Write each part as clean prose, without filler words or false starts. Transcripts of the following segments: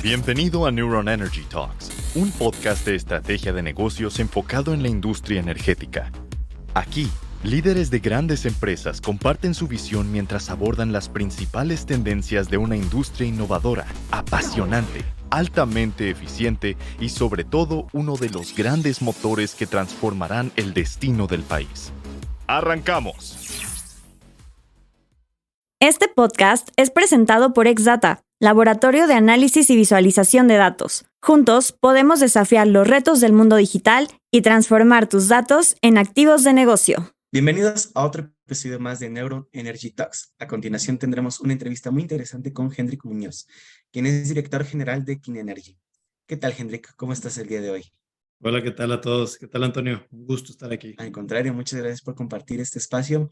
Bienvenido a Neuron Energy Talks, un podcast de estrategia de negocios enfocado en la industria energética. Aquí, líderes de grandes empresas comparten su visión mientras abordan las principales tendencias de una industria innovadora, apasionante, altamente eficiente y sobre todo uno de los grandes motores que transformarán el destino del país. ¡Arrancamos! Este podcast es presentado por Exdata, Laboratorio de Análisis y Visualización de Datos. Juntos podemos desafiar los retos del mundo digital y transformar tus datos en activos de negocio. Bienvenidos a otro episodio más de Neuron Energy Talks. A continuación tendremos una entrevista muy interesante con Hendrik Muñoz, quien es director general de Kin Energy. ¿Qué tal, Hendrik? ¿Cómo estás el día de hoy? Hola, ¿qué tal a todos? ¿Qué tal, Antonio? Un gusto estar aquí. Al contrario, muchas gracias por compartir este espacio.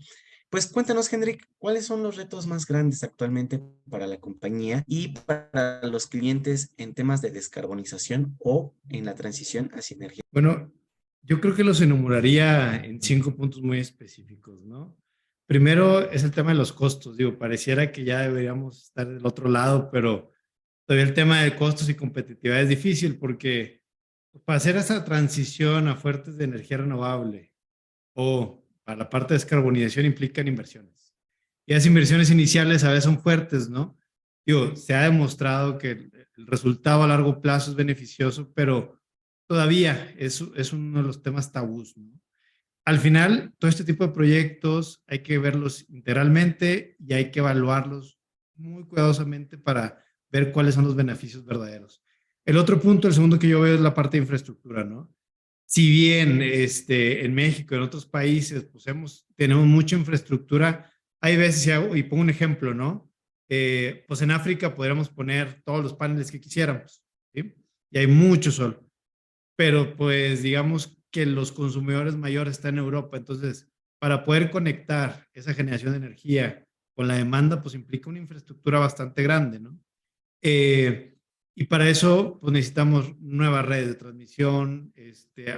Pues cuéntanos, Hendrik, ¿cuáles son los retos más grandes actualmente para la compañía y para los clientes en temas de descarbonización o en la transición hacia energía? Bueno, yo creo que los enumeraría en 5 puntos muy específicos, ¿no? Primero es el tema de los costos. Digo, pareciera que ya deberíamos estar del otro lado, pero todavía el tema de costos y competitividad es difícil porque para hacer esa transición a fuentes de energía renovable o para la parte de descarbonización implican inversiones. Y las inversiones iniciales a veces son fuertes, ¿no? Digo, se ha demostrado que el resultado a largo plazo es beneficioso, pero todavía es uno de los temas tabús, ¿no? Al final, todo este tipo de proyectos hay que verlos integralmente y hay que evaluarlos muy cuidadosamente para ver cuáles son los beneficios verdaderos. El otro punto, el segundo que yo veo es la parte de infraestructura, ¿no? Si bien en México y en otros países pues tenemos mucha infraestructura, hay veces, y pongo un ejemplo, ¿no? Pues en África podríamos poner todos los paneles que quisiéramos, ¿sí? Y hay mucho sol, pero pues digamos que los consumidores mayores están en Europa, entonces para poder conectar esa generación de energía con la demanda, pues implica una infraestructura bastante grande, ¿no? Y para eso pues necesitamos nuevas redes de transmisión,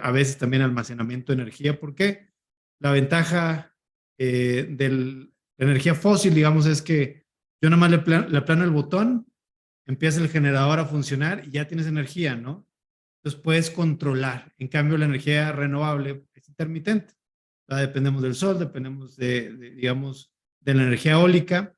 a veces también almacenamiento de energía. ¿Por qué? La ventaja de la energía fósil, digamos, es que yo nada más le aplano el botón, empieza el generador a funcionar y ya tienes energía, ¿no? Entonces puedes controlar. En cambio, la energía renovable es intermitente. O sea, dependemos del sol, dependemos digamos, de la energía eólica.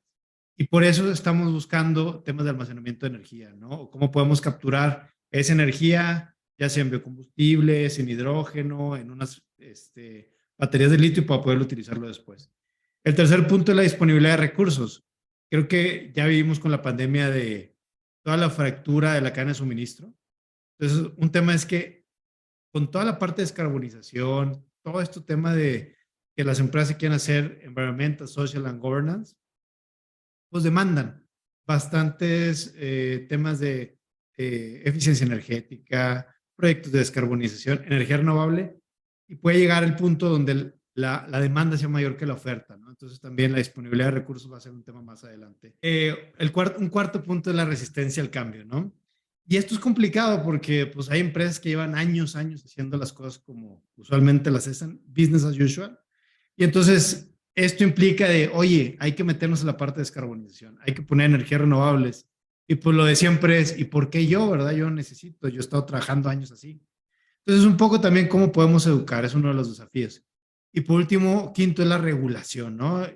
Y por eso estamos buscando temas de almacenamiento de energía, ¿no? O cómo podemos capturar esa energía, ya sea en biocombustibles, en hidrógeno, en unas baterías de litio para poder utilizarlo después. El tercer punto es la disponibilidad de recursos. Creo que ya vivimos con la pandemia de toda la fractura de la cadena de suministro. Entonces, un tema es que con toda la parte de descarbonización, todo este tema de que las empresas quieren hacer environmental, social and governance, pues demandan bastantes temas de eficiencia energética, proyectos de descarbonización, energía renovable, y puede llegar al punto donde la demanda sea mayor que la oferta, ¿no? Entonces también la disponibilidad de recursos va a ser un tema más adelante. Un cuarto punto es la resistencia al cambio, ¿no? Y esto es complicado porque pues hay empresas que llevan años haciendo las cosas como usualmente las hacen, business as usual. Y entonces esto implica de, oye, hay que meternos en la parte de descarbonización, hay que poner energías renovables. Y pues lo de siempre es, ¿y por qué yo, verdad? Yo necesito, yo he estado trabajando años así. Entonces un poco también cómo podemos educar, es uno de los desafíos. Y por último, quinto es la regulación, ¿no?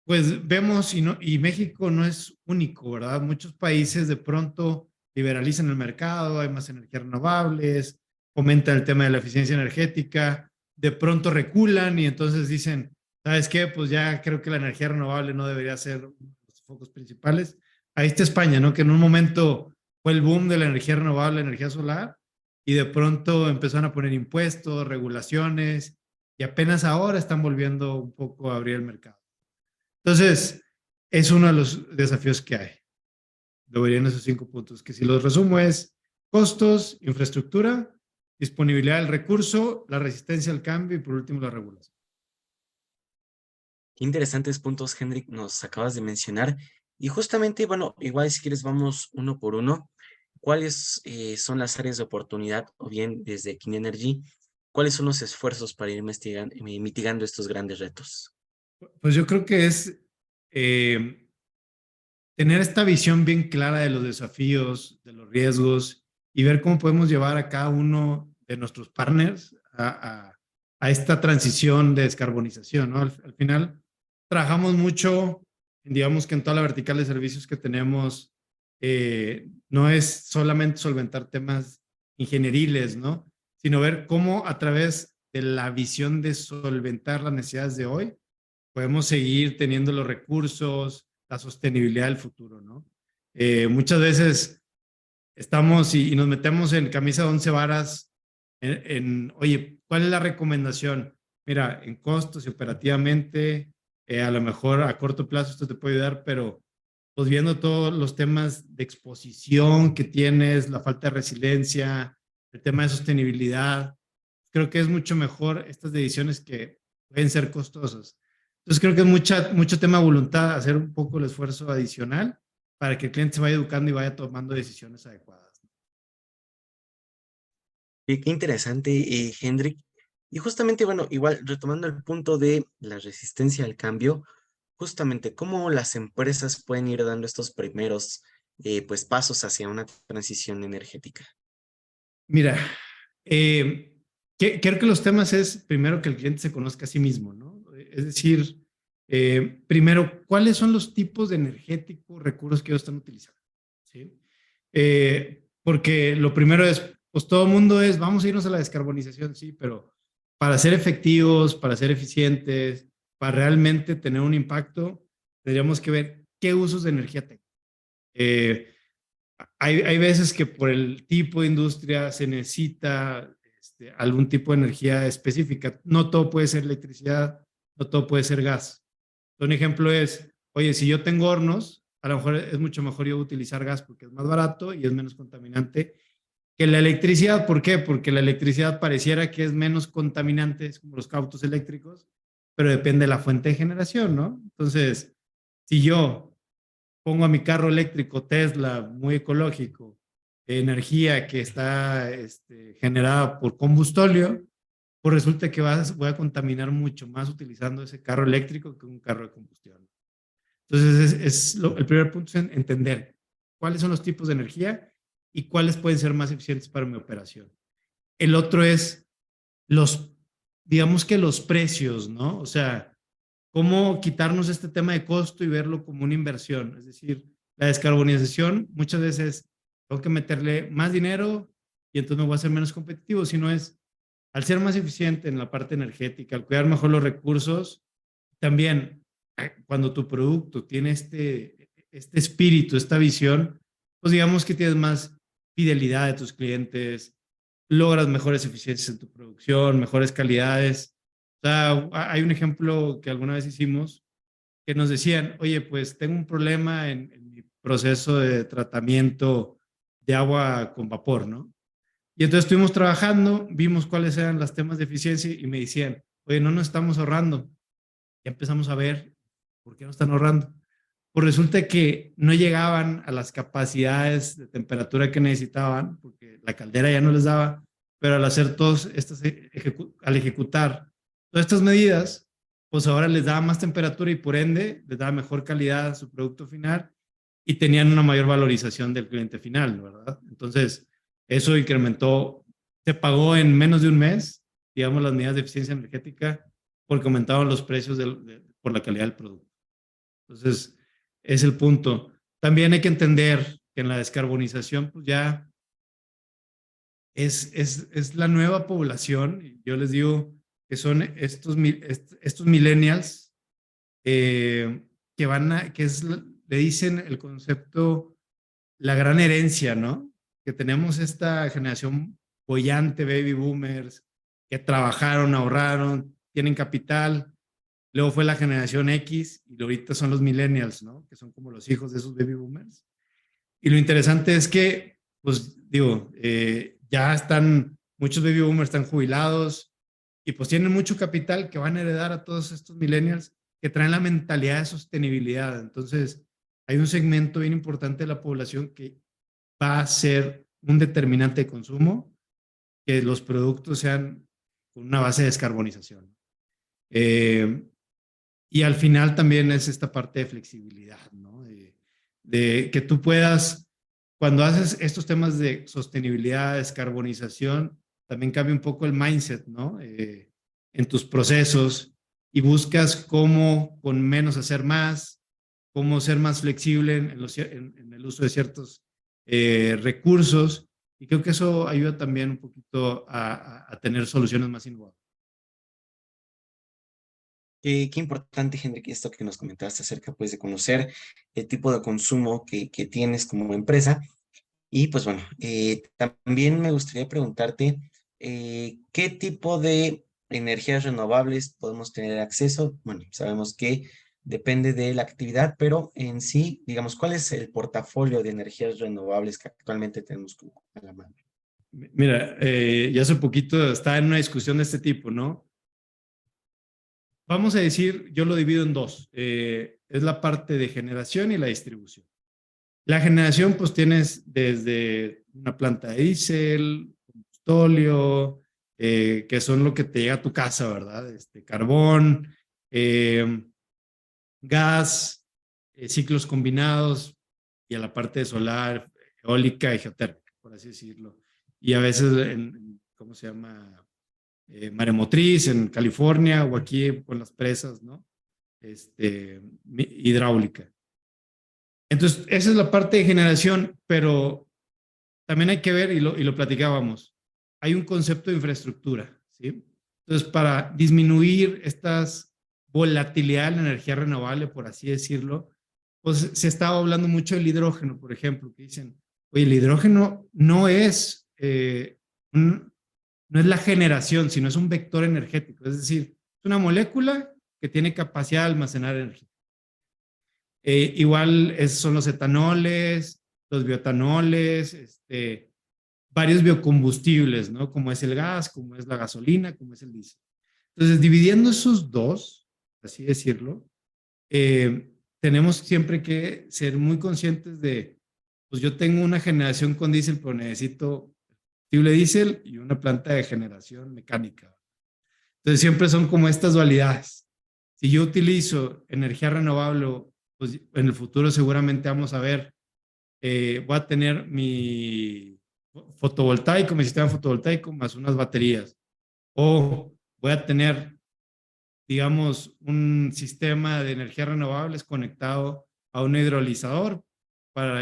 Pues vemos, y México no es único, ¿verdad? Muchos países de pronto liberalizan el mercado, hay más energías renovables, fomenta el tema de la eficiencia energética, de pronto reculan y entonces dicen, ¿sabes qué? Pues ya creo que la energía renovable no debería ser uno de los focos principales. Ahí está España, ¿no? Que en un momento fue el boom de la energía renovable, la energía solar, y de pronto empezaron a poner impuestos, regulaciones, y apenas ahora están volviendo un poco a abrir el mercado. Entonces, es uno de los desafíos que hay. Lo vería en esos 5 puntos, que si los resumo es costos, infraestructura, disponibilidad del recurso, la resistencia al cambio y por último la regulación. Qué interesantes puntos, Hendrik, nos acabas de mencionar. Y justamente, bueno, igual si quieres vamos uno por uno. ¿Cuáles son las áreas de oportunidad o bien desde Kin Energy? ¿Cuáles son los esfuerzos para ir mitigando estos grandes retos? Pues yo creo que es tener esta visión bien clara de los desafíos, de los riesgos y ver cómo podemos llevar a cada uno de nuestros partners a esta transición de descarbonización, ¿no? Al final, trabajamos mucho, digamos que en toda la vertical de servicios que tenemos, no es solamente solventar temas ingenieriles, ¿no? Sino ver cómo a través de la visión de solventar las necesidades de hoy, podemos seguir teniendo los recursos, la sostenibilidad del futuro, ¿no? Muchas veces estamos y nos metemos en camisa de 11 varas oye, ¿cuál es la recomendación? Mira, en costos y operativamente, a lo mejor a corto plazo esto te puede ayudar, pero pues viendo todos los temas de exposición que tienes, la falta de resiliencia, el tema de sostenibilidad, creo que es mucho mejor estas decisiones que pueden ser costosas. Entonces creo que es mucho tema de voluntad, hacer un poco el esfuerzo adicional para que el cliente se vaya educando y vaya tomando decisiones adecuadas. Qué interesante, Hendrik. Y justamente, bueno, igual retomando el punto de la resistencia al cambio, justamente cómo las empresas pueden ir dando estos primeros pues pasos hacia una transición energética. Mira, creo que los temas es primero que el cliente se conozca a sí mismo, ¿no? Es decir, primero, ¿cuáles son los tipos de energéticos, recursos que ellos están utilizando? ¿Sí? Porque lo primero es, pues todo el mundo es, vamos a irnos a la descarbonización, sí, pero para ser efectivos, para ser eficientes, para realmente tener un impacto, tendríamos que ver qué usos de energía tengo. Hay veces que por el tipo de industria se necesita algún tipo de energía específica. No todo puede ser electricidad, no todo puede ser gas. Un ejemplo es, oye, si yo tengo hornos, a lo mejor es mucho mejor yo utilizar gas porque es más barato y es menos contaminante que la electricidad. ¿Por qué? Porque la electricidad pareciera que es menos contaminante, es como los autos eléctricos, pero depende de la fuente de generación, ¿no? Entonces, si yo pongo a mi carro eléctrico Tesla, muy ecológico, energía que está generada por combustóleo, pues resulta que voy a contaminar mucho más utilizando ese carro eléctrico que un carro de combustión. Entonces, el primer punto es entender cuáles son los tipos de energía y cuáles pueden ser más eficientes para mi operación. El otro es digamos que los precios, ¿no? O sea, cómo quitarnos este tema de costo y verlo como una inversión. Es decir, la descarbonización muchas veces tengo que meterle más dinero y entonces me voy a hacer menos competitivo, sino es al ser más eficiente en la parte energética, al cuidar mejor los recursos, también cuando tu producto tiene este espíritu, esta visión, pues digamos que tienes más fidelidad de tus clientes, logras mejores eficiencias en tu producción, mejores calidades. O sea, hay un ejemplo que alguna vez hicimos que nos decían, oye, pues tengo un problema en mi proceso de tratamiento de agua con vapor, ¿no? Y entonces estuvimos trabajando, vimos cuáles eran los temas de eficiencia y me decían, oye, no nos estamos ahorrando. Ya empezamos a ver por qué no están ahorrando. Pues resulta que no llegaban a las capacidades de temperatura que necesitaban, porque la caldera ya no les daba, pero al hacer todos estas, al ejecutar todas estas medidas, pues ahora les daba más temperatura y por ende les daba mejor calidad a su producto final y tenían una mayor valorización del cliente final, ¿verdad? Entonces, eso incrementó, se pagó en menos de un mes, digamos, las medidas de eficiencia energética porque aumentaban los precios por la calidad del producto. Entonces, es el punto. También hay que entender que en la descarbonización, pues ya es la nueva población. Yo les digo que son estos millennials le dicen el concepto, la gran herencia, ¿no? Que tenemos esta generación boyante, baby boomers, que trabajaron, ahorraron, tienen capital. Luego fue la generación X y ahorita son los millennials, ¿no? Que son como los hijos de esos baby boomers. Y lo interesante es que, pues digo, ya muchos baby boomers están jubilados y pues tienen mucho capital que van a heredar a todos estos millennials que traen la mentalidad de sostenibilidad. Entonces, hay un segmento bien importante de la población que va a ser un determinante de consumo, que los productos sean con una base de descarbonización. Y al final también es esta parte de flexibilidad, ¿no? de que tú puedas, cuando haces estos temas de sostenibilidad, descarbonización, también cambia un poco el mindset, ¿no? En tus procesos y buscas cómo con menos hacer más, cómo ser más flexible en el uso de ciertos recursos. Y creo que eso ayuda también un poquito a tener soluciones más innovadoras. Qué importante, Henrik, esto que nos comentaste acerca, pues, de conocer el tipo de consumo que tienes como empresa. Y, pues, bueno, también me gustaría preguntarte, ¿qué tipo de energías renovables podemos tener acceso? Bueno, sabemos que depende de la actividad, pero en sí, digamos, ¿cuál es el portafolio de energías renovables que actualmente tenemos a la mano? Mira, ya hace poquito estaba en una discusión de este tipo, ¿no? Vamos a decir, yo lo divido en dos. Es la parte de generación y la distribución. La generación, pues tienes desde una planta de diésel, combustóleo, que son lo que te llega a tu casa, ¿verdad? Carbón, eh, gas, ciclos combinados y a la parte de solar, eólica y geotérmica, por así decirlo. Y a veces, ¿cómo se llama? Maremotriz en California o aquí con las presas, ¿no? Hidráulica. Entonces, esa es la parte de generación, pero también hay que ver, y lo platicábamos, hay un concepto de infraestructura, ¿sí? Entonces, para disminuir estas volatilidad de la energía renovable, por así decirlo, pues se estaba hablando mucho del hidrógeno, por ejemplo, que dicen, oye, el hidrógeno no es la generación, sino es un vector energético, es decir, es una molécula que tiene capacidad de almacenar energía. Igual son los etanoles, los bioetanoles, varios biocombustibles, ¿no? Como es el gas, como es la gasolina, como es el diésel. Entonces, dividiendo esos dos, así decirlo, tenemos siempre que ser muy conscientes de, pues yo tengo una generación con diésel, pero necesito combustible diésel y una planta de generación mecánica. Entonces, siempre son como estas dualidades. Si yo utilizo energía renovable, pues en el futuro seguramente vamos a ver, voy a tener mi fotovoltaico, mi sistema fotovoltaico más unas baterías. O voy a tener, digamos, un sistema de energías renovables conectado a un hidrolizador para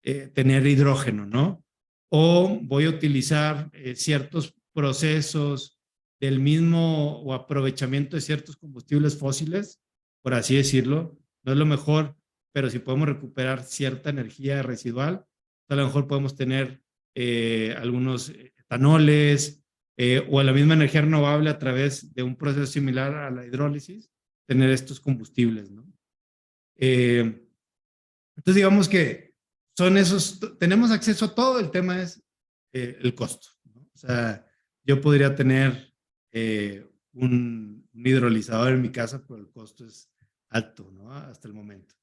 tener hidrógeno, ¿no? O voy a utilizar ciertos procesos del mismo o aprovechamiento de ciertos combustibles fósiles, por así decirlo. No es lo mejor, pero si podemos recuperar cierta energía residual, a lo mejor podemos tener algunos etanoles o la misma energía renovable a través de un proceso similar a la hidrólisis, tener estos combustibles, ¿no? Entonces, digamos que son esos, tenemos acceso a todo, el tema es el costo, ¿no? O sea, yo podría tener un hidrolizador en mi casa, pero el costo es alto, ¿no? Hasta el momento.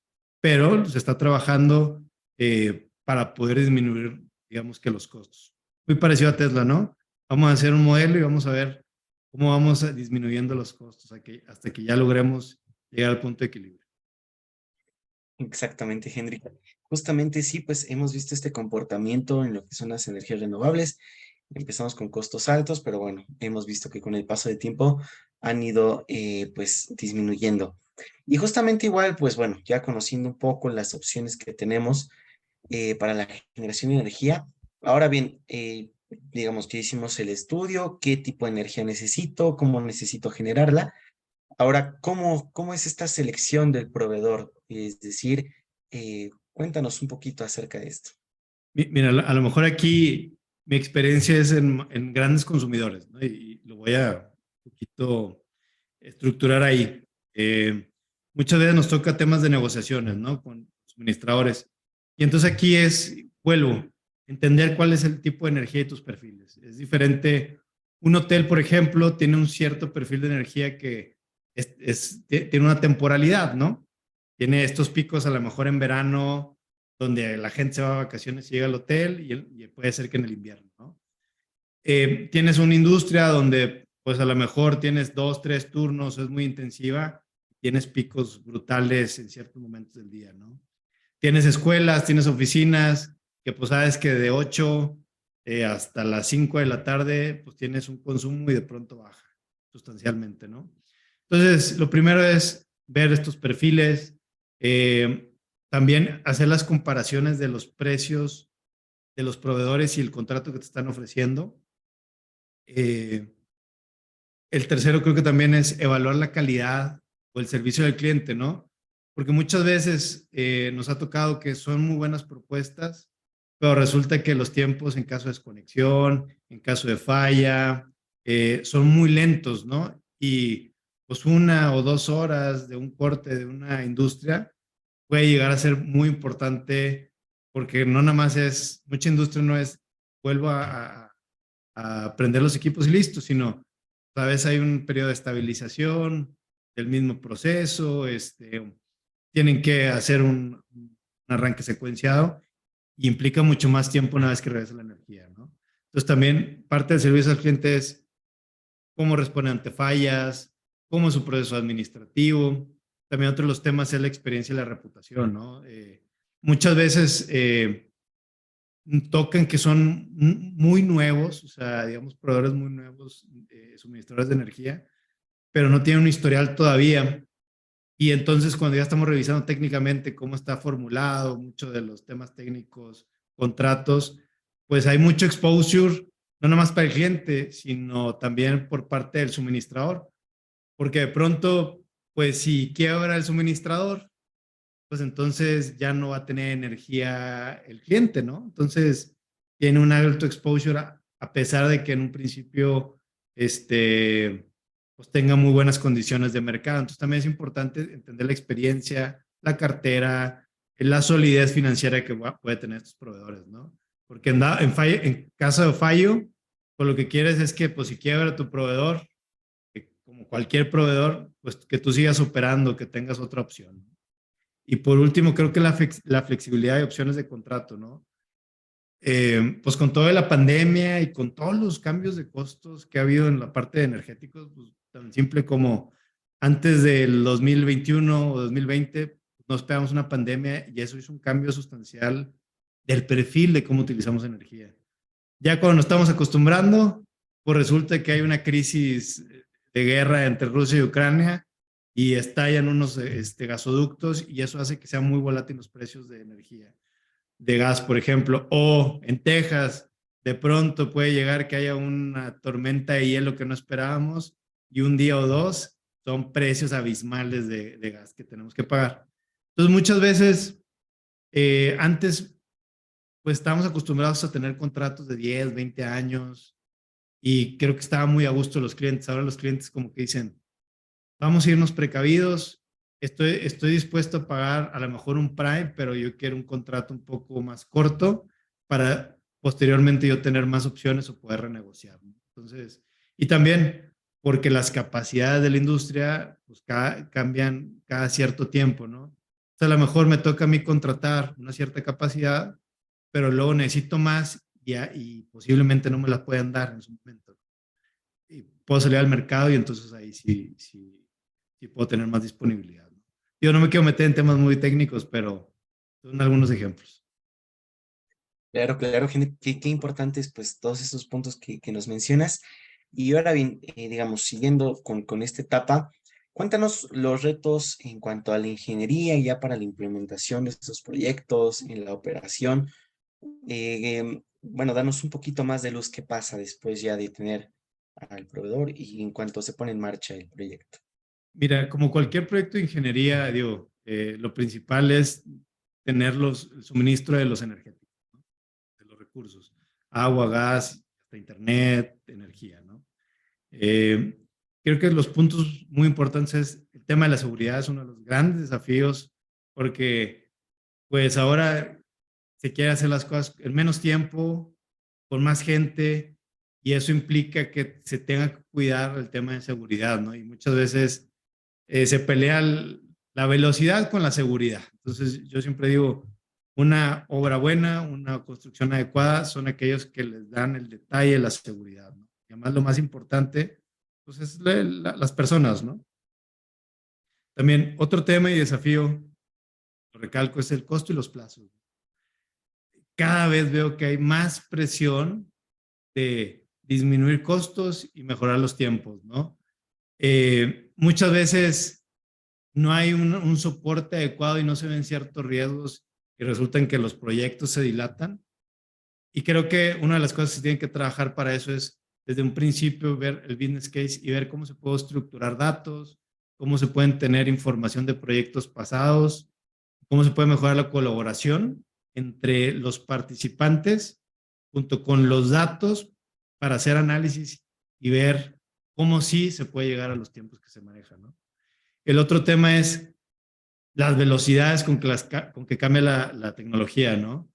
Pero se está trabajando para poder disminuir, digamos que los costos. Muy parecido a Tesla, ¿no? Vamos a hacer un modelo y vamos a ver cómo vamos disminuyendo los costos hasta que ya logremos llegar al punto de equilibrio. Exactamente, Henry. Justamente sí, pues hemos visto este comportamiento en lo que son las energías renovables. Empezamos con costos altos, pero bueno, hemos visto que con el paso del tiempo han ido pues disminuyendo. Y justamente igual, pues bueno, ya conociendo un poco las opciones que tenemos para la generación de energía. Ahora bien, digamos que hicimos el estudio, qué tipo de energía necesito, cómo necesito generarla. Ahora, ¿cómo es esta selección del proveedor? Es decir, cuéntanos un poquito acerca de esto. Mira, a lo mejor aquí mi experiencia es en grandes consumidores, ¿no? Y lo voy a un poquito estructurar ahí. Muchas veces nos toca temas de negociaciones, ¿no? Con suministradores. Y entonces aquí vuelvo, entender cuál es el tipo de energía de tus perfiles. Es diferente. Un hotel, por ejemplo, tiene un cierto perfil de energía que tiene una temporalidad, ¿no? Tiene estos picos a lo mejor en verano, donde la gente se va a vacaciones y llega al hotel, y puede ser que en el invierno, ¿no? Tienes una industria donde pues a lo mejor tienes 2, 3 turnos, es muy intensiva, tienes picos brutales en ciertos momentos del día, ¿no? tienes escuelas, tienes oficinas, que pues sabes que de 8 hasta las 5 de la tarde, pues tienes un consumo y de pronto baja sustancialmente, ¿no? Entonces, lo primero es ver estos perfiles, también hacer las comparaciones de los precios de los proveedores y el contrato que te están ofreciendo. El tercero creo que también es evaluar la calidad o el servicio del cliente, ¿no? Porque muchas veces nos ha tocado que son muy buenas propuestas, pero resulta que los tiempos en caso de desconexión, en caso de falla, son muy lentos, ¿no? Y pues 1 o 2 horas de un corte de una industria puede llegar a ser muy importante porque no nada más es, mucha industria no es, vuelvo a prender los equipos y listo, sino a veces hay un periodo de estabilización del mismo proceso, tienen que hacer un arranque secuenciado y implica mucho más tiempo una vez que regresa la energía, ¿no? Entonces también parte del servicio al cliente es cómo responde ante fallas, cómo es su proceso administrativo. También otro de los temas es la experiencia y la reputación, ¿no? Muchas veces tocan que son muy nuevos, o sea, digamos, proveedores muy nuevos, suministradores de energía, pero no tienen un historial todavía. Y entonces cuando ya estamos revisando técnicamente cómo está formulado, muchos de los temas técnicos, contratos, pues hay mucho exposure, no nada más para el cliente, sino también por parte del suministrador. Porque de pronto, pues si quiebra el suministrador, pues entonces ya no va a tener energía el cliente, ¿no? Entonces tiene un alto exposure a pesar de que en un principio pues tenga muy buenas condiciones de mercado. Entonces también es importante entender la experiencia, la cartera, la solidez financiera que puede tener estos proveedores, ¿no? Porque en caso de fallo, pues lo que quieres es que pues si quiebra tu proveedor, como cualquier proveedor, pues que tú sigas operando, que tengas otra opción. Y por último, creo que la flexibilidad de opciones de contrato, ¿no? Pues con toda la pandemia y con todos los cambios de costos que ha habido en la parte de energéticos, pues tan simple como antes del 2021 o 2020 nos pegamos una pandemia y eso hizo un cambio sustancial del perfil de cómo utilizamos energía. Ya cuando nos estamos acostumbrando, pues resulta que hay una crisis de guerra entre Rusia y Ucrania y estallan unos gasoductos y eso hace que sean muy volátiles los precios de energía, de gas, por ejemplo. O en Texas, de pronto puede llegar que haya una tormenta de hielo que no esperábamos y un día o dos son precios abismales de gas que tenemos que pagar. Entonces, muchas veces, antes, pues estábamos acostumbrados a tener contratos de 10, 20 años y creo que estaba muy a gusto los clientes. Ahora los clientes como que dicen, vamos a irnos precavidos, estoy dispuesto a pagar a lo mejor un prime, pero yo quiero un contrato un poco más corto para posteriormente yo tener más opciones o poder renegociar, ¿no? Entonces, y también porque las capacidades de la industria pues, cambian cada cierto tiempo, ¿no? O sea, a lo mejor me toca a mí contratar una cierta capacidad, pero luego necesito más y posiblemente no me la puedan dar en su momento. Y puedo salir al mercado y entonces ahí sí puedo tener más disponibilidad, ¿no? Yo no me quiero meter en temas muy técnicos, pero son algunos ejemplos. Claro, claro, Henry, qué importantes pues todos estos puntos que nos mencionas. Y ahora bien, digamos, siguiendo con esta etapa, cuéntanos los retos en cuanto a la ingeniería ya para la implementación de estos proyectos, en la operación. Bueno, danos un poquito más de luz qué pasa después ya de tener al proveedor y en cuanto se pone en marcha el proyecto. Mira, como cualquier proyecto de ingeniería, digo, lo principal es tener el suministro de los energéticos, ¿no? De los recursos, agua, gas, hasta internet, energía, ¿no? Eh, Creo que los puntos muy importantes es el tema de la seguridad, es uno de los grandes desafíos porque pues ahora se quiere hacer las cosas en menos tiempo, con más gente y eso implica que se tenga que cuidar el tema de seguridad, ¿no? Y muchas veces se pelea la velocidad con la seguridad. Entonces yo siempre digo, una obra buena, una construcción adecuada son aquellos que les dan el detalle, la seguridad, ¿no? Y además lo más importante, pues es las personas, ¿no? También otro tema y desafío lo recalco, es el costo y los plazos. Cada vez veo que hay más presión de disminuir costos y mejorar los tiempos, ¿no? Muchas veces no hay un soporte adecuado y no se ven ciertos riesgos y resultan que los proyectos se dilatan. Y creo que una de las cosas que se tienen que trabajar para eso es desde un principio ver el business case y ver cómo se puede estructurar datos, cómo se pueden tener información de proyectos pasados, cómo se puede mejorar la colaboración entre los participantes junto con los datos para hacer análisis y ver cómo sí se puede llegar a los tiempos que se manejan, ¿no? El otro tema es las velocidades con que cambia la tecnología, ¿no?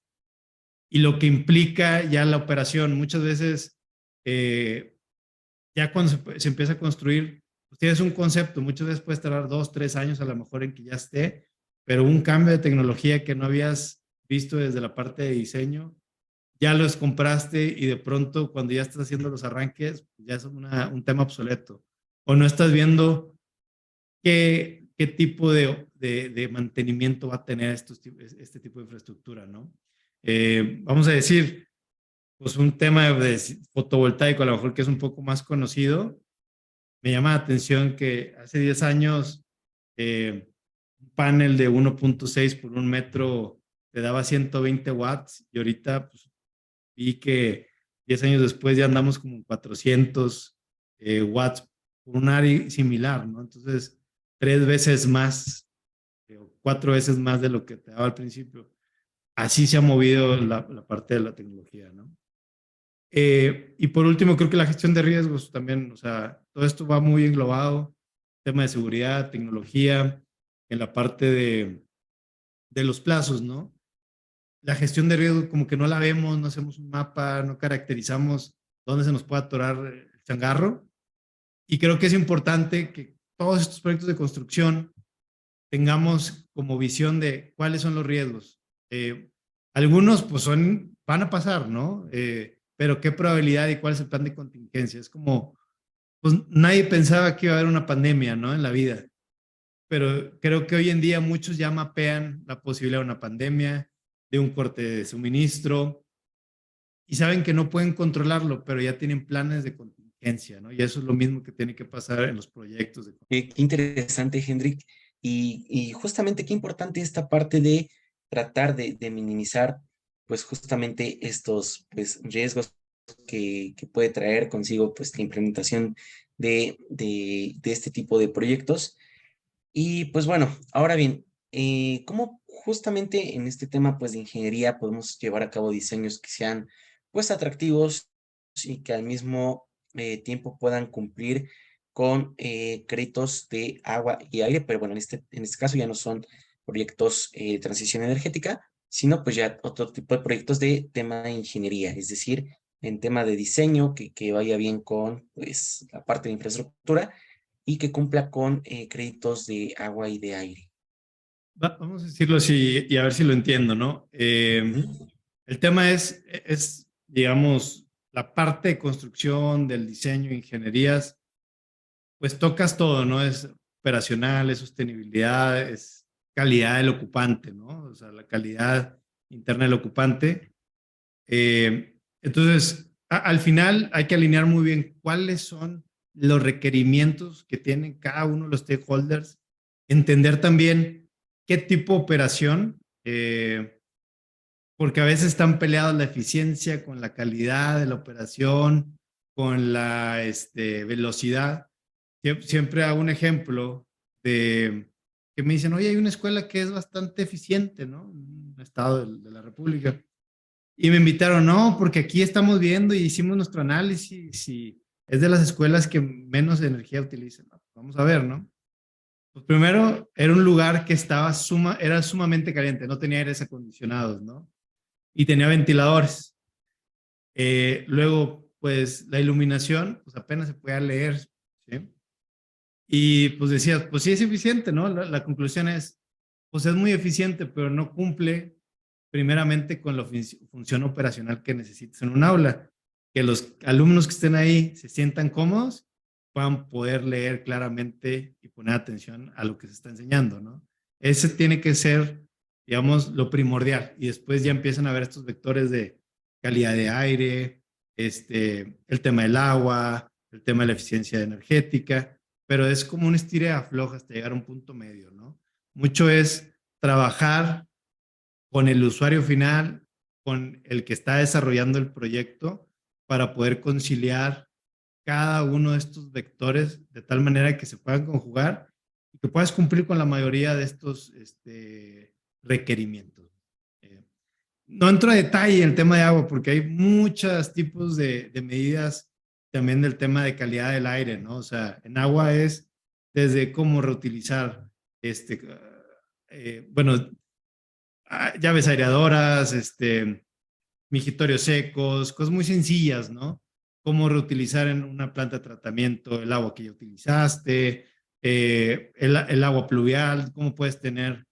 Y lo que implica ya la operación. Muchas veces, ya cuando se empieza a construir, pues tienes un concepto, muchas veces puedes tardar 2, 3 años a lo mejor en que ya esté, pero un cambio de tecnología que no habías visto desde la parte de diseño, ya los compraste y de pronto cuando ya estás haciendo los arranques, ya es un tema obsoleto. O no estás viendo qué tipo de mantenimiento va a tener este tipo de infraestructura, ¿no? Vamos a decir, pues un tema de fotovoltaico, a lo mejor que es un poco más conocido, me llama la atención que hace 10 años un panel de 1.6 por 1 metro te daba 120 watts y ahorita pues, vi que 10 años después ya andamos como 400 watts por un área similar, ¿no? Entonces, 3 veces más, 4 veces más de lo que te daba al principio. Así se ha movido la parte de la tecnología, ¿no? Y por último, creo que la gestión de riesgos también, o sea, todo esto va muy englobado, tema de seguridad, tecnología, en la parte de los plazos, ¿no? La gestión de riesgos como que no la vemos, no hacemos un mapa, no caracterizamos dónde se nos puede atorar el changarro. Y creo que es importante que todos estos proyectos de construcción tengamos como visión de cuáles son los riesgos. Algunos pues van a pasar, ¿no? Pero qué probabilidad y cuál es el plan de contingencia. Es como, pues nadie pensaba que iba a haber una pandemia, ¿no? En la vida. Pero creo que hoy en día muchos ya mapean la posibilidad de una pandemia, de un corte de suministro, y saben que no pueden controlarlo, pero ya tienen planes de contingencia, ¿no? Y eso es lo mismo que tiene que pasar en los proyectos de Qué interesante, Hendrik. Y justamente qué importante esta parte de tratar de minimizar, pues justamente estos pues, riesgos que puede traer consigo pues, la implementación de este tipo de proyectos. Y pues bueno, ahora bien, ¿cómo justamente en este tema pues, de ingeniería podemos llevar a cabo diseños que sean pues atractivos y que al mismo tiempo puedan cumplir con créditos de agua y aire? Pero bueno, en este caso ya no son proyectos de transición energética, sino pues ya otro tipo de proyectos de tema de ingeniería, es decir, en tema de diseño que vaya bien con pues la parte de infraestructura y que cumpla con créditos de agua y de aire. Vamos a decirlo así y a ver si lo entiendo, ¿no? Ujú. El tema es, digamos, la parte de construcción, del diseño, ingenierías, pues tocas todo, ¿no? Es operacional, es sostenibilidad, es calidad del ocupante, ¿no? O sea, la calidad interna del ocupante. Entonces, al final hay que alinear muy bien cuáles son los requerimientos que tienen cada uno de los stakeholders, entender también qué tipo de operación, porque a veces están peleados la eficiencia con la calidad de la operación, con la velocidad. Siempre hago un ejemplo de que me dicen, oye, hay una escuela que es bastante eficiente, ¿no? En un estado de la República. Y me invitaron, no, porque aquí estamos viendo y hicimos nuestro análisis y es de las escuelas que menos energía utilizan. Vamos a ver, ¿no? Pues primero, era un lugar que era sumamente caliente, no tenía aires acondicionados, ¿no? Y tenía ventiladores. Luego, pues la iluminación, pues apenas se podía leer, ¿sí? Y pues decías, pues sí es eficiente, ¿no? La conclusión es, pues es muy eficiente, pero no cumple primeramente con la función operacional que necesitas en un aula. Que los alumnos que estén ahí se sientan cómodos, puedan poder leer claramente y poner atención a lo que se está enseñando, ¿no? Ese tiene que ser digamos, lo primordial. Y después ya empiezan a ver estos vectores de calidad de aire, el tema del agua, el tema de la eficiencia energética, pero es como un estira y afloja hasta llegar a un punto medio, ¿no? Mucho es trabajar con el usuario final, con el que está desarrollando el proyecto, para poder conciliar cada uno de estos vectores de tal manera que se puedan conjugar y que puedas cumplir con la mayoría de estos requerimientos. No entro a detalle en el tema de agua porque hay muchos tipos de medidas también del tema de calidad del aire, ¿no? O sea, en agua es desde cómo reutilizar, bueno, llaves aireadoras, migitorios secos, cosas muy sencillas, ¿no? Cómo reutilizar en una planta de tratamiento el agua que ya utilizaste, el agua pluvial, cómo puedes tener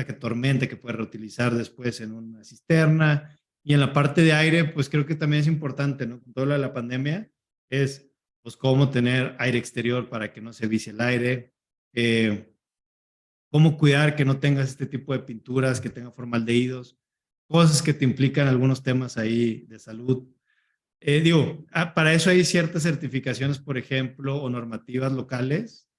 que tormenta que puedes reutilizar después en una cisterna. Y en la parte de aire, pues creo que también es importante, ¿no? Con todo lo de la pandemia, es pues cómo tener aire exterior para que no se vicie el aire, cómo cuidar que no tengas este tipo de pinturas, que tenga formaldehídos, cosas que te implican algunos temas ahí de salud. Para eso hay ciertas certificaciones, por ejemplo, o normativas locales.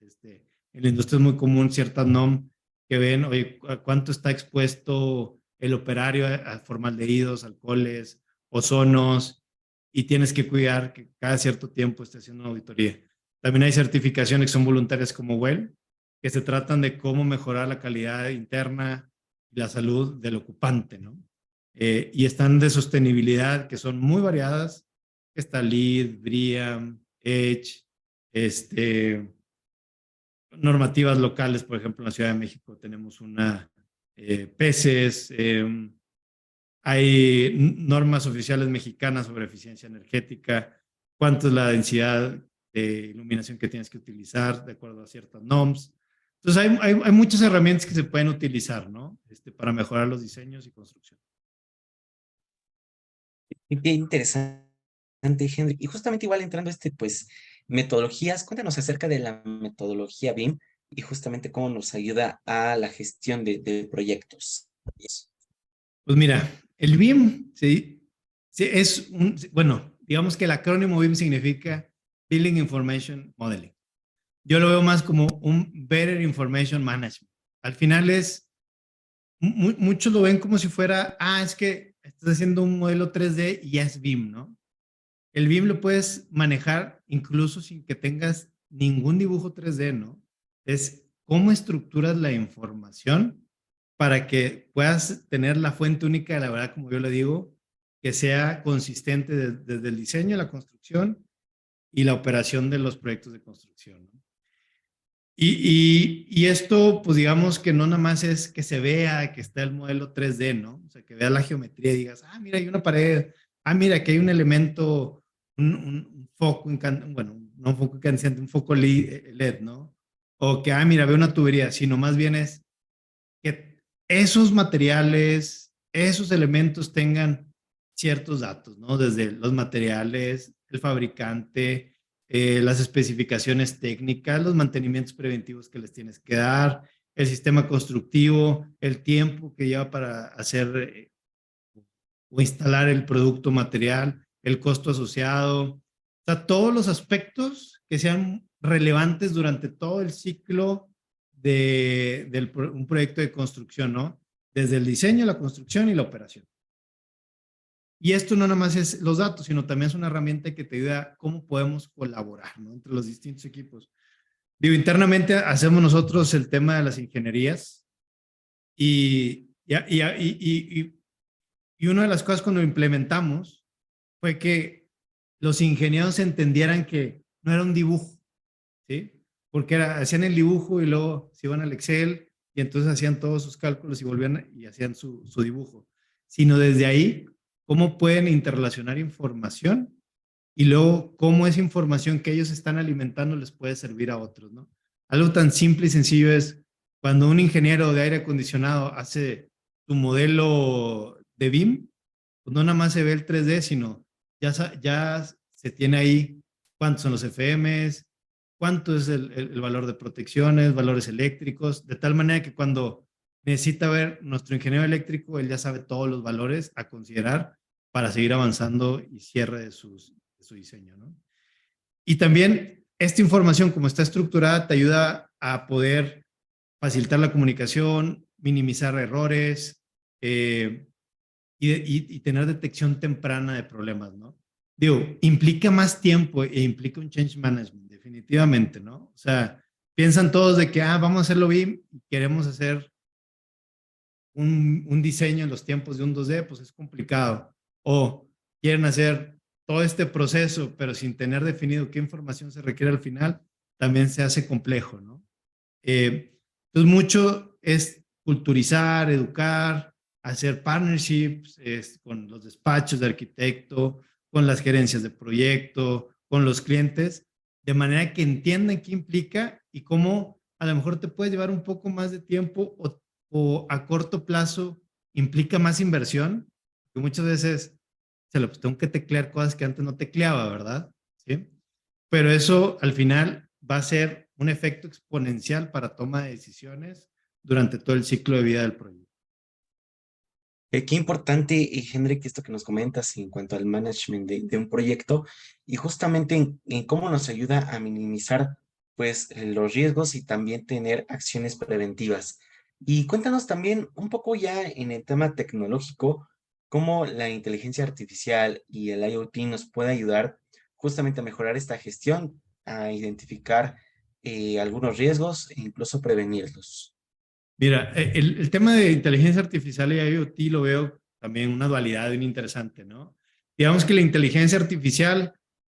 En la industria es muy común ciertas NOM que ven, oye, cuánto está expuesto el operario a formaldehídos, alcoholes, ozonos, y tienes que cuidar que cada cierto tiempo esté haciendo una auditoría. También hay certificaciones que son voluntarias como WELL, que se tratan de cómo mejorar la calidad interna y la salud del ocupante, ¿no? Y están de sostenibilidad, que son muy variadas. Está LEED, BREEAM, EDGE, normativas locales, por ejemplo, en la Ciudad de México tenemos una PESES, hay normas oficiales mexicanas sobre eficiencia energética, cuánto es la densidad de iluminación que tienes que utilizar de acuerdo a ciertas norms. Entonces hay muchas herramientas que se pueden utilizar, ¿no? Para mejorar los diseños y construcción. Qué interesante, Henry. Y justamente igual entrando pues, metodologías, cuéntanos acerca de la metodología BIM y justamente cómo nos ayuda a la gestión de proyectos. Pues mira, el BIM, sí, bueno, digamos que el acrónimo BIM significa Building Information Modeling. Yo lo veo más como un Better Information Management. Al final muchos lo ven como si fuera, es que estás haciendo un modelo 3D y ya es BIM, ¿no? El BIM lo puedes manejar incluso sin que tengas ningún dibujo 3D, ¿no? Es cómo estructuras la información para que puedas tener la fuente única de la verdad, como yo le digo, que sea consistente desde el diseño, la construcción y la operación de los proyectos de construcción, ¿no? Y esto, pues digamos que no nada más es que se vea que está el modelo 3D, ¿no? O sea, que veas la geometría y digas, mira, hay una pared, mira, que hay un elemento, un foco, bueno, no un foco incandescente, un foco LED, ¿no? O que, mira, veo una tubería, sino más bien es que esos materiales, esos elementos tengan ciertos datos, ¿no? Desde los materiales, el fabricante, las especificaciones técnicas, los mantenimientos preventivos que les tienes que dar, el sistema constructivo, el tiempo que lleva para hacer o instalar el producto material, el costo asociado, o sea, todos los aspectos que sean relevantes durante todo el ciclo de un proyecto de construcción, ¿no? Desde el diseño, la construcción y la operación. Y esto no nada más es los datos, sino también es una herramienta que te ayuda cómo podemos colaborar, ¿no? Entre los distintos equipos. Internamente hacemos nosotros el tema de las ingenierías y una de las cosas cuando lo implementamos fue que los ingenieros entendieran que no era un dibujo, ¿sí? Porque hacían el dibujo y luego se iban al Excel y entonces hacían todos sus cálculos y volvían y hacían su dibujo. Sino desde ahí, cómo pueden interrelacionar información y luego cómo esa información que ellos están alimentando les puede servir a otros, ¿no? Algo tan simple y sencillo es cuando un ingeniero de aire acondicionado hace su modelo de BIM, pues no nada más se ve el 3D, sino ya se tiene ahí cuántos son los FMs, cuánto es el valor de protecciones, valores eléctricos, de tal manera que cuando necesita ver nuestro ingeniero eléctrico, él ya sabe todos los valores a considerar para seguir avanzando y cierre de su diseño, ¿no? Y también esta información, como está estructurada, te ayuda a poder facilitar la comunicación, minimizar errores y tener detección temprana de problemas, ¿no? Digo, implica más tiempo e implica un change management, definitivamente, ¿no? O sea, piensan todos de que, vamos a hacerlo bien y queremos hacer un diseño en los tiempos de un 2D, pues es complicado. O quieren hacer todo este proceso, pero sin tener definido qué información se requiere al final, también se hace complejo, ¿no? Entonces, mucho es culturizar, educar, hacer partnerships con los despachos de arquitecto, con las gerencias de proyecto, con los clientes, de manera que entiendan qué implica y cómo a lo mejor te puede llevar un poco más de tiempo o a corto plazo implica más inversión, que muchas veces pues tengo que teclear cosas que antes no tecleaba, ¿verdad? ¿Sí? Pero eso al final va a ser un efecto exponencial para toma de decisiones durante todo el ciclo de vida del proyecto. Qué importante, Henrik, esto que nos comentas en cuanto al management de un proyecto y justamente en cómo nos ayuda a minimizar pues los riesgos y también tener acciones preventivas. Y cuéntanos también un poco ya en el tema tecnológico, cómo la inteligencia artificial y el IoT nos puede ayudar justamente a mejorar esta gestión, a identificar algunos riesgos e incluso prevenirlos. Mira, el tema de inteligencia artificial y IoT lo veo también una dualidad bien interesante, ¿no? Digamos que la inteligencia artificial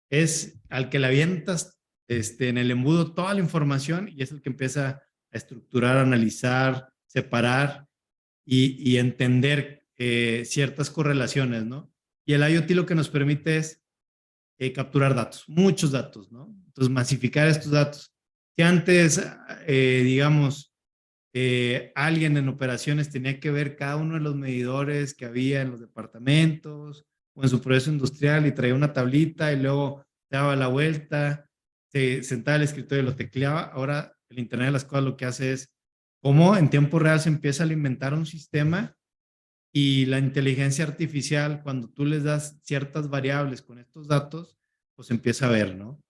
es al que le avientas en el embudo toda la información y es el que empieza a estructurar, analizar, separar y entender ciertas correlaciones, ¿no? Y el IoT lo que nos permite es capturar datos, muchos datos, ¿no? Entonces, masificar estos datos. Si antes, digamos, alguien en operaciones tenía que ver cada uno de los medidores que había en los departamentos o en su proceso industrial y traía una tablita y luego daba la vuelta, se sentaba al escritorio y lo tecleaba. Ahora el Internet de las Cosas lo que hace es cómo en tiempo real se empieza a alimentar un sistema y la inteligencia artificial, cuando tú les das ciertas variables con estos datos, pues empieza a ver, ¿no?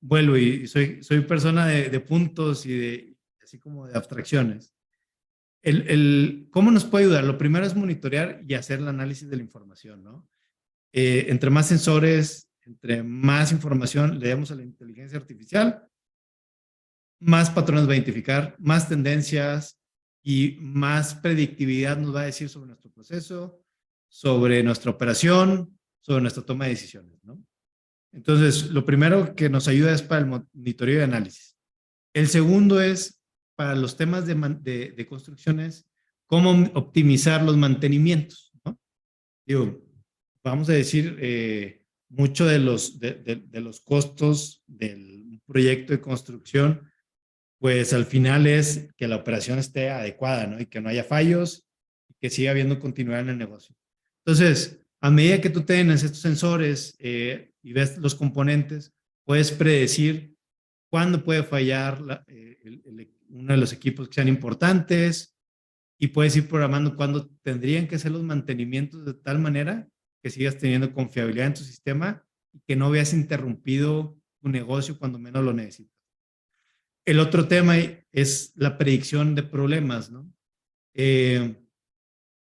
Vuelvo y soy persona de puntos y así como de abstracciones. ¿Cómo nos puede ayudar? Lo primero es monitorear y hacer el análisis de la información, ¿no? Entre más sensores, entre más información le demos a la inteligencia artificial, más patrones va a identificar, más tendencias y más predictividad nos va a decir sobre nuestro proceso, sobre nuestra operación, sobre nuestra toma de decisiones, ¿no? Entonces, lo primero que nos ayuda es para el monitoreo y análisis. El segundo es para los temas de construcciones, cómo optimizar los mantenimientos, ¿no? Digo, vamos a decir, mucho de los costos del proyecto de construcción, pues al final es que la operación esté adecuada, ¿no? Y que no haya fallos y que siga habiendo continuidad en el negocio. Entonces, a medida que tú tienes estos sensores y ves los componentes, puedes predecir cuándo puede fallar uno de los equipos que sean importantes y puedes ir programando cuándo tendrían que ser los mantenimientos de tal manera que sigas teniendo confiabilidad en tu sistema y que no veas interrumpido tu negocio cuando menos lo necesitas. El otro tema es la predicción de problemas, ¿no?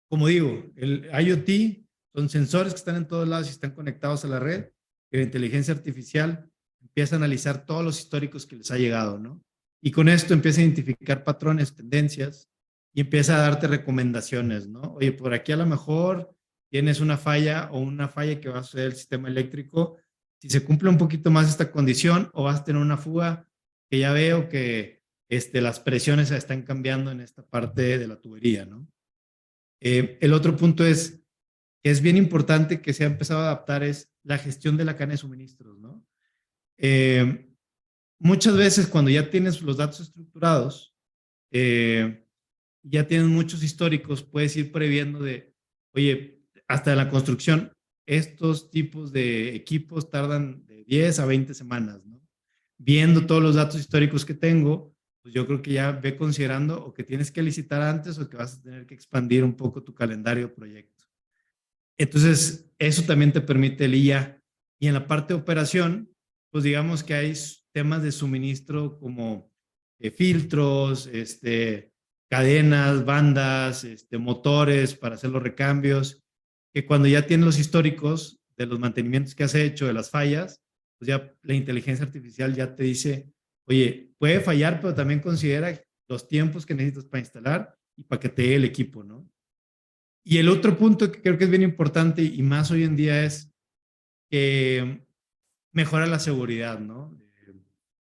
Como digo, el IoT son sensores que están en todos lados y están conectados a la red. Y la inteligencia artificial empieza a analizar todos los históricos que les ha llegado, ¿no? Y con esto empieza a identificar patrones, tendencias y empieza a darte recomendaciones, ¿no? Oye, por aquí a lo mejor tienes una falla o una falla que va a suceder el sistema eléctrico. Si se cumple un poquito más esta condición o vas a tener una fuga, que ya veo que las presiones se están cambiando en esta parte de la tubería, ¿no? El otro punto es que es bien importante que se ha empezado a adaptar es la gestión de la cadena de suministros, ¿no? Muchas veces cuando ya tienes los datos estructurados, ya tienes muchos históricos, puedes ir previendo de, oye, hasta la construcción, estos tipos de equipos tardan de 10 a 20 semanas, ¿no? Viendo todos los datos históricos que tengo, pues yo creo que ya ve considerando o que tienes que licitar antes o que vas a tener que expandir un poco tu calendario de proyecto. Entonces, eso también te permite el IA. Y en la parte de operación, pues digamos que hay temas de suministro como filtros, cadenas, bandas, motores para hacer los recambios, que cuando ya tienes los históricos de los mantenimientos que has hecho, de las fallas, pues ya la inteligencia artificial ya te dice, oye, puede fallar, pero también considera los tiempos que necesitas para instalar y para que te dé el equipo, ¿no? Y el otro punto que creo que es bien importante y más hoy en día es que mejora la seguridad, ¿no?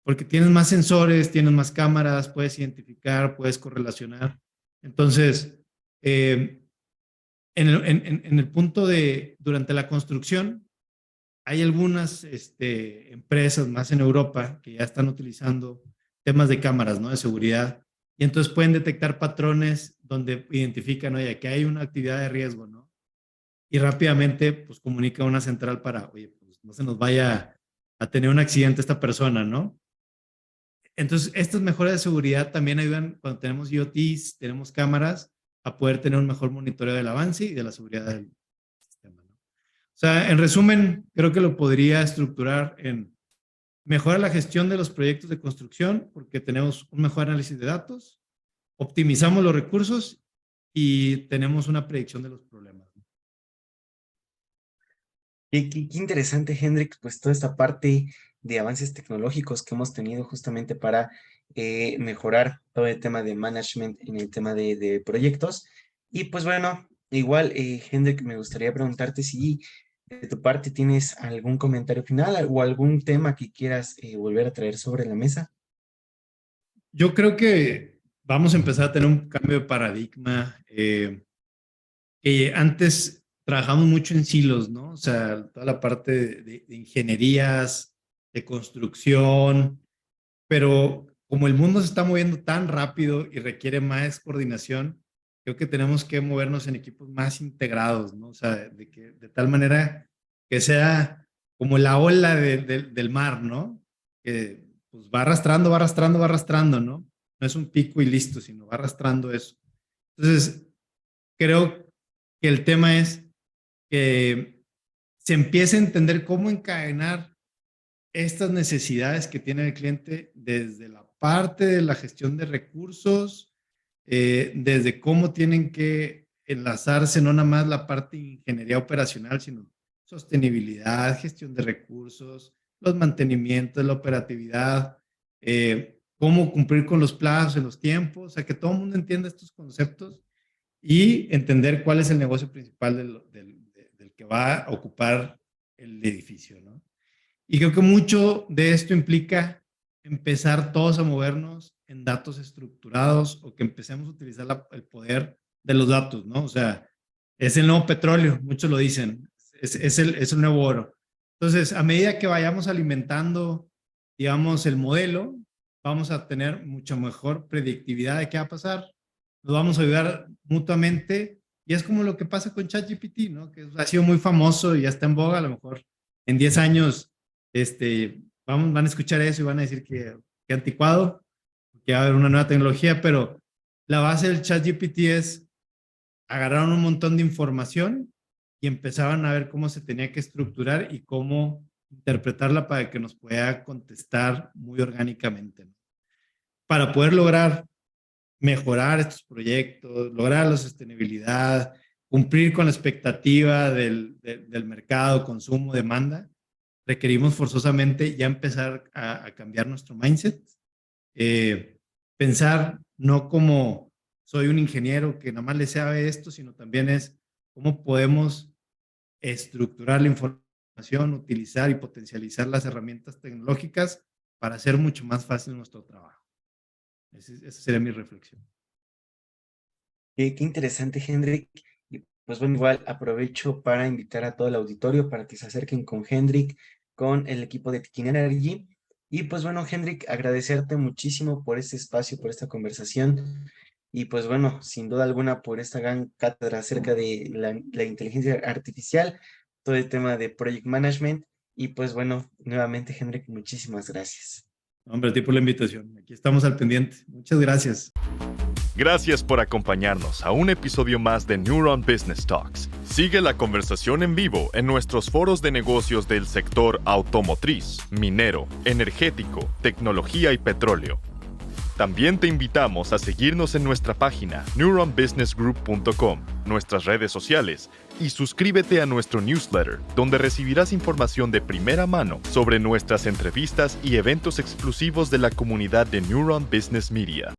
Porque tienes más sensores, tienes más cámaras, puedes identificar, puedes correlacionar. Entonces, en el punto de, durante la construcción, hay algunas empresas más en Europa que ya están utilizando temas de cámaras, ¿no? De seguridad. Y entonces pueden detectar patrones donde identifican, oye, que hay una actividad de riesgo, ¿no? Y rápidamente, pues comunica a una central para, oye, pues no se nos vaya a tener un accidente esta persona, ¿no? Entonces, estas mejoras de seguridad también ayudan cuando tenemos IoTs, tenemos cámaras, a poder tener un mejor monitoreo del avance y de la seguridad del sistema, ¿no? O sea, en resumen, creo que lo podría estructurar en mejorar la gestión de los proyectos de construcción porque tenemos un mejor análisis de datos, optimizamos los recursos y tenemos una predicción de los problemas. Qué interesante, Hendrik, pues toda esta parte de avances tecnológicos que hemos tenido justamente para mejorar todo el tema de management en el tema de proyectos. Y pues bueno, igual, Hendrik, me gustaría preguntarte si de tu parte tienes algún comentario final o algún tema que quieras volver a traer sobre la mesa. Yo creo que vamos a empezar a tener un cambio de paradigma. Antes trabajamos mucho en silos, ¿no? O sea, toda la parte de ingenierías, de construcción, pero como el mundo se está moviendo tan rápido y requiere más coordinación, creo que tenemos que movernos en equipos más integrados, ¿no? O sea, de tal manera que sea como la ola del mar, ¿no? Que pues va arrastrando, va arrastrando, va arrastrando, ¿no? No es un pico y listo, sino va arrastrando eso. Entonces, creo que el tema es que se empiece a entender cómo encadenar estas necesidades que tiene el cliente desde la parte de la gestión de recursos, desde cómo tienen que enlazarse no nada más la parte de ingeniería operacional, sino sostenibilidad, gestión de recursos, los mantenimientos, la operatividad, cómo cumplir con los plazos, en los tiempos, o sea, que todo el mundo entienda estos conceptos y entender cuál es el negocio principal del que va a ocupar el edificio, ¿no? Y creo que mucho de esto implica empezar todos a movernos en datos estructurados o que empecemos a utilizar el poder de los datos, ¿no? O sea, es el nuevo petróleo, muchos lo dicen, es el nuevo oro. Entonces, a medida que vayamos alimentando, digamos, el modelo, vamos a tener mucha mejor predictividad de qué va a pasar, nos vamos a ayudar mutuamente y es como lo que pasa con ChatGPT, ¿no? Que ha sido muy famoso y ya está en boga, a lo mejor en 10 años van a escuchar eso y van a decir que anticuado, que va a haber una nueva tecnología, pero la base del ChatGPT es agarraron un montón de información y empezaban a ver cómo se tenía que estructurar y cómo interpretarla para que nos pueda contestar muy orgánicamente, ¿no? Para poder lograr mejorar estos proyectos, lograr la sostenibilidad, cumplir con la expectativa del mercado, consumo, demanda, requerimos forzosamente ya empezar a cambiar nuestro mindset, pensar no como soy un ingeniero que nada más le sabe esto, sino también es cómo podemos estructurar la información, utilizar y potencializar las herramientas tecnológicas para hacer mucho más fácil nuestro trabajo. Esa sería mi reflexión. Qué interesante, Hendrik. Y pues bueno, igual aprovecho para invitar a todo el auditorio para que se acerquen con Hendrik, con el equipo de Tikin Energy. Y pues bueno, Hendrik, agradecerte muchísimo por este espacio, por esta conversación. Y pues bueno, sin duda alguna por esta gran cátedra acerca de la inteligencia artificial, todo el tema de project management. Y pues bueno, nuevamente, Hendrik, muchísimas gracias. Hombre, a ti por la invitación. Aquí estamos al pendiente. Muchas gracias. Gracias por acompañarnos a un episodio más de Neuron Business Talks. Sigue la conversación en vivo en nuestros foros de negocios del sector automotriz, minero, energético, tecnología y petróleo. También te invitamos a seguirnos en nuestra página neuronbusinessgroup.com, nuestras redes sociales y suscríbete a nuestro newsletter, donde recibirás información de primera mano sobre nuestras entrevistas y eventos exclusivos de la comunidad de Neuron Business Media.